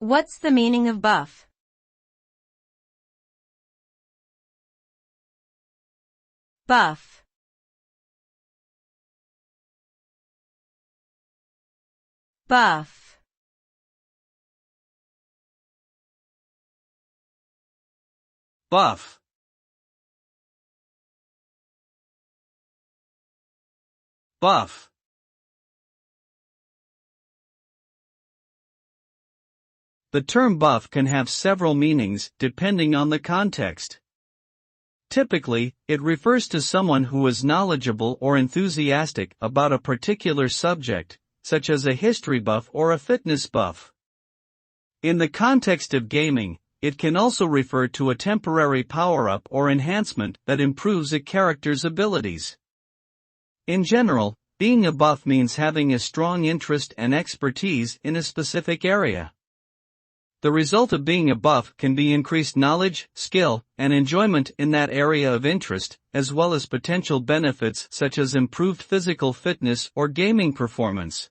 What's the meaning of buff? Buff. Buff. Buff. Buff. The term buff can have several meanings depending on the context. Typically, it refers to someone who is knowledgeable or enthusiastic about a particular subject, such as a history buff or a fitness buff. In the context of gaming, it can also refer to a temporary power-up or enhancement that improves a character's abilities. In general, being a buff means having a strong interest and expertise in a specific area. The result of being a buff can be increased knowledge, skill, and enjoyment in that area of interest, as well as potential benefits such as improved physical fitness or gaming performance.